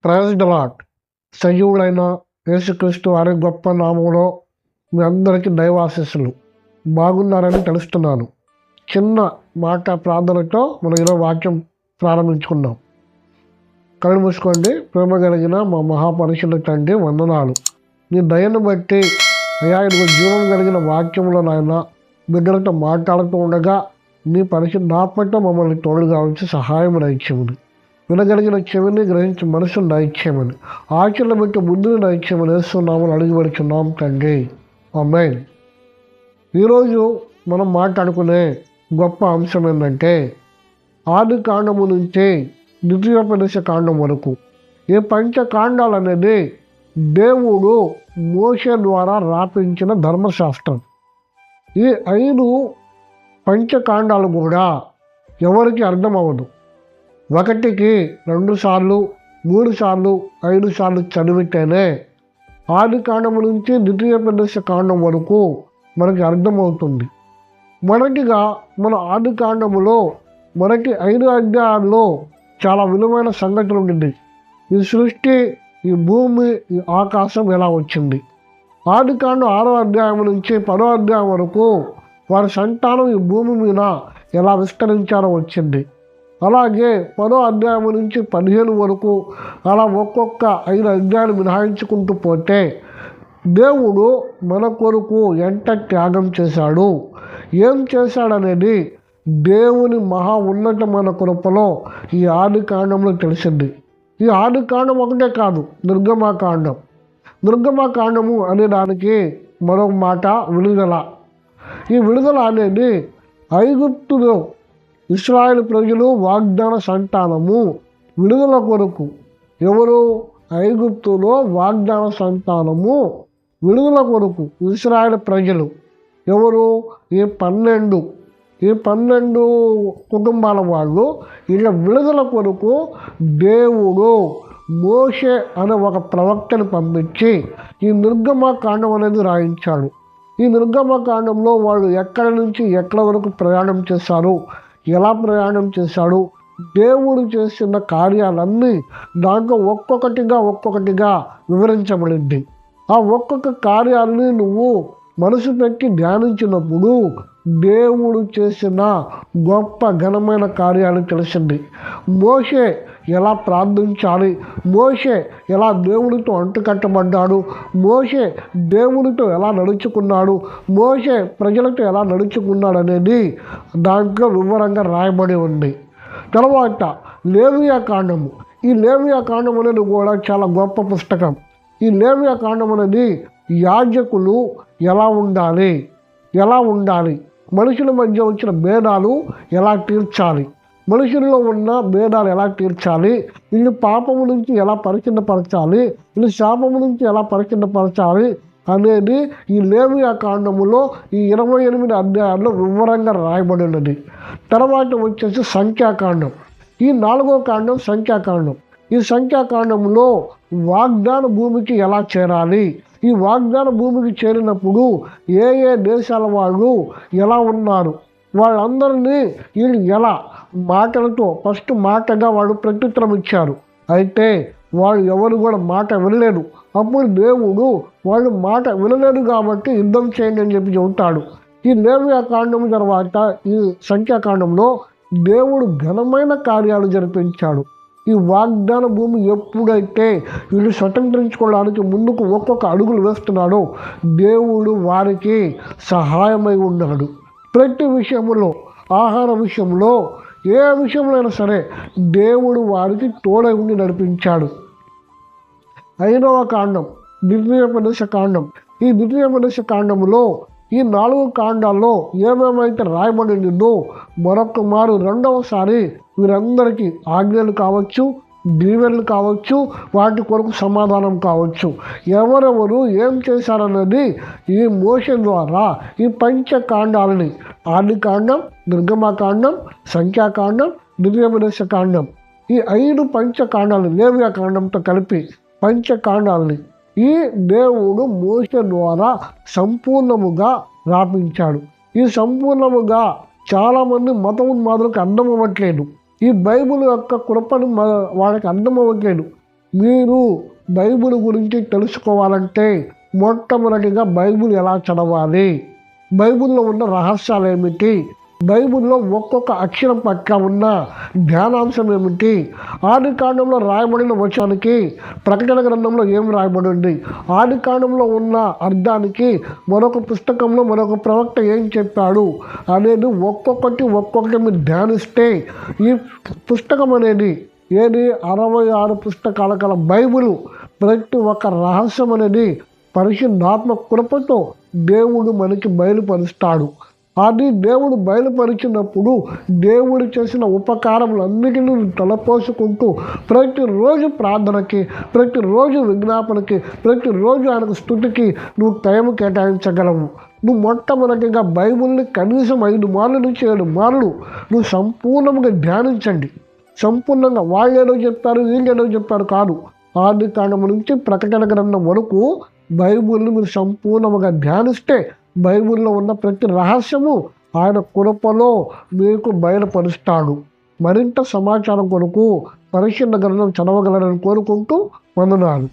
Praise the lord. సజీవుడైన యేసుక్రీస్తు వారి గొప్ప నామంలో మీ అందరికీ దైవాశీస్సులు. బాగున్నారని తెలుస్తున్నాను. చిన్న మాట ప్రార్థనతో మనం ఈరోజు వాక్యం ప్రారంభించుకుందాం. కళ్ళు మూసుకోండి. ప్రేమ కలిగిన మా మహాపరిశుద్ధ తండ్రి, వందనాలు. నీ దయను బట్టి అయ్యా, ఇదిగో జీవం కలిగిన వాక్యంలో నాయన బిడ్డలతో మాట్లాడుతూ ఉండగా నీ పరిశుద్ధాత్మతో మమ్మల్ని తోడుగా ఉంచి సహాయం దయచేయమని, వినగలిగిన చెవిని గ్రహించి మనసును దయచేయమని, ఆచరణ పెట్టి బుద్ధిని దయచేయమని వేస్తున్నామని అడిగి పెడుతున్నాం తండ్రి. ఆమేన్. ఈరోజు మనం మాట్లాడుకునే గొప్ప అంశం ఏంటంటే, ఆది కాండము నుంచి ద్వితీయోపదేశ కాండం వరకు ఈ పంచకాండాలు అనేది దేవుడు మోషే ద్వారా రాపించిన ధర్మశాస్త్రం. ఈ 5 పంచకాండాలు కూడా ఎవరికి అర్థం అవ్వదు. 1కి 2 సార్లు, 3 సార్లు, 5 సార్లు చదివితేనే ఆది కాండము నుంచి ద్వితీయోపదేశ కాండం వరకు మనకి అర్థమవుతుంది. మొదటిగా మన ఆది కాండములో మనకి 5 అధ్యాయాల్లో చాలా విలువైన సంగతులు ఉండింది. ఈ సృష్టి, ఈ భూమి, ఈ ఆకాశం ఎలా వచ్చింది. ఆది కాండం 6వ అధ్యాయం నుంచి 10వ అధ్యాయం వరకు వారి సంతానం ఈ భూమి మీద ఎలా విస్తరించారో వచ్చింది. అలాగే 10వ అధ్యాయం నుంచి 15 వరకు అలా ఒక్కొక్క 5 అధ్యాయాలు మినహాయించుకుంటూ పోతే దేవుడు మన కొరకు ఎంత త్యాగం చేశాడు, ఏం చేశాడనేది దేవుని మహా ఉన్నతమైన కృపలో ఈ ఆది కాండంలో తెలిసింది. ఈ ఆది కాండం ఒకటే కాదు, నిర్గమాకాండం. నిర్గమాకాండము అనే దానికి మరొక మాట విడుదల. ఈ విడుదల అనేది ఐగుప్తులో ఇశ్రాయేలు ప్రజలు వాగ్దాన సంతానము విడుదల కొరకు. ఎవరు? ఐగుప్తులో వాగ్దాన సంతానము విడుదల కొరకు ఇశ్రాయేలు ప్రజలు. ఎవరు? ఈ 12 కుటుంబాల వాళ్ళు. ఇలా విడుదల కొరకు దేవుడు మోషే అనే ఒక ప్రవక్తను పంపించి ఈ నిర్గమకాండం అనేది రాయించాడు. ఈ నిర్గమకాండంలో వాళ్ళు ఎక్కడి నుంచి ఎక్కడి వరకు ప్రయాణం చేశారు, ఎలా ప్రయాణం చేశాడు, దేవుడు చేసిన కార్యాలన్నీ దాంట్లో ఒక్కొక్కటిగా వివరించబడింది. ఆ ఒక్కొక్క కార్యాలని నువ్వు మనసు పెట్టి ధ్యానించినప్పుడు దేవుడు చేసిన గొప్ప ఘనమైన కార్యాలు తెలిసింది. మోషే ఎలా ప్రార్థించాలి, మోషే ఎలా దేవుడితో అంటుకట్టబడ్డాడు, మోషే దేవుడితో ఎలా నడుచుకున్నాడు, మోషే ప్రజలతో ఎలా నడుచుకున్నాడు అనేది దాంట్లో వివరంగా రాయబడి ఉంది. తర్వాత లేవియా కాండము. ఈ లేవియా కాండం అనేది కూడా చాలా గొప్ప పుస్తకం. ఈ లేవియా కాండం అనేది యాజకులు ఎలా ఉండాలి, మనుషుల మధ్య వచ్చిన భేదాలు ఎలా తీర్చాలి, మనుషుల్లో ఉన్న భేదాలు ఎలా తీర్చాలి, వీళ్ళు పాపము నుంచి ఎలా పరిశుద్ధపరచాలి, వీళ్ళు శాపము నుంచి ఎలా పరిశుద్ధపరచాలి అనేది ఈ లేవియా కాండములో ఈ 28 అధ్యాయాల్లో వివరంగా రాయబడి ఉన్నది. తర్వాత వచ్చేసి సంఖ్యాకాండం. ఈ 4వ కాండం సంఖ్యాకాండం. ఈ సంఖ్యాకాండంలో వాగ్దాన భూమికి ఎలా చేరాలి, ఈ వాగ్దాన భూమికి చేరినప్పుడు ఏ దేశాల వాళ్ళు ఎలా ఉన్నారు, వాళ్ళందరినీ వీళ్ళు ఎలా మాటలతో ఫస్ట్ మాటగా వాళ్ళు ప్రత్యుత్తరం ఇచ్చారు. అయితే వాళ్ళు ఎవరు కూడా మాట వినలేదు. అప్పుడు దేవుడు వాళ్ళు మాట వినలేదు కాబట్టి యుద్ధం చేయండి అని చెప్పి చెబుతాడు. ఈ లేవియా కాండం తర్వాత ఈ సంఖ్యాకాండంలో దేవుడు ఘనమైన కార్యాలు జరిపించాడు. ఈ వాగ్దాన భూమి ఎప్పుడైతే వీళ్ళు స్వతంత్రించుకోవడానికి ముందుకు ఒక్కొక్క అడుగులు వేస్తున్నాడో దేవుడు వారికి సహాయమై ఉన్నాడు. ప్రతి విషయంలో, ఆహార విషయంలో, ఏ విషయంలో అయినా సరే దేవుడు వారికి తోడై ఉండి నడిపించాడు. 5వ కాండం ద్వితీయోపదేశ కాండం. ఈ ద్వితీయోపదేశ కాండంలో ఈ 4 కాండాల్లో ఏమేమైతే రాయబడిందో మరొక మారు రెండవసారి వీరందరికీ ఆజ్ఞలు కావచ్చు, దీవెనలు కావచ్చు, వాటి కొరకు సమాధానం కావచ్చు, ఎవరెవరు ఏం చేశారన్నది ఈ మోషే ద్వారా ఈ పంచకాండాలని ఆది కాండం, నిర్గమకాండం, సంఖ్యాకాండం, ద్వితీయోపదేశ కాండం, ఈ 5 పంచకాండాలు లేవియా కాండంతో కలిపి పంచకాండాలని ఈ దేవుడు మోషే ద్వారా సంపూర్ణముగా రాపించాడు. ఈ సంపూర్ణముగా చాలామంది మతోన్మాదులకు అర్థం అవ్వట్లేదు. ఈ బైబిల్ యొక్క కృపను వాళ్ళకి అర్థం అవ్వట్లేదు. మీరు బైబిల్ గురించి తెలుసుకోవాలంటే మొట్టమొదటిగా బైబిల్ ఎలా చదవాలి, బైబిల్లో ఉన్న రహస్యాలు ఏమిటి, బైబిల్లో ఒక్కొక్క అక్షరం పట్ల ఉన్న ధ్యానాంశం ఏమిటి, ఆది కాండంలో రాయబడిన వచనానికి ప్రకటన గ్రంథంలో ఏం రాయబడింది, ఆది కాండంలో ఉన్న అర్థానికి మరొక పుస్తకంలో మరొక ప్రవక్త ఏం చెప్పాడు అనేది ఒక్కొక్కటి మీరు ధ్యానిస్తే ఈ పుస్తకం అనేది ఏది 66 పుస్తకాల కల బైబిల్ ప్రతి ఒక్క రహస్యం అనేది పరిశుద్ధాత్మ కృపతో దేవుడు మనకి బయలుపరుస్తాడు. అది దేవుడు బయలుపరిచినప్పుడు దేవుడు చేసిన ఉపకారములన్నిటినీ తలపోసుకుంటూ ప్రతిరోజు ప్రార్థనకి, ప్రతిరోజు విజ్ఞాపనకి, ప్రతిరోజు ఆయనకు స్తుతికి నువ్వు టైం కేటాయించగలవు. నువ్వు మొట్టమొదటిగా బైబిల్ని కనీసం 5 మార్లు నుంచి 7 మార్లు నువ్వు సంపూర్ణంగా ధ్యానించండి. సంపూర్ణంగా వాళ్ళేదో చెప్పారు వీళ్ళేదో చెప్పారు కాదు, ఆది కాండం నుంచి ప్రకటన గ్రంథం వరకు బైబిల్ని మీరు సంపూర్ణంగా ధ్యానిస్తే బైబిల్లో ఉన్న ప్రతి రహస్యము ఆయన కృపలో మీకు బయలుపరుస్తాడు. మరింత సమాచారం కొరకు పరిశుద్ధ గ్రంథం చదవగలరని కోరుకుంటూ వందనాలు.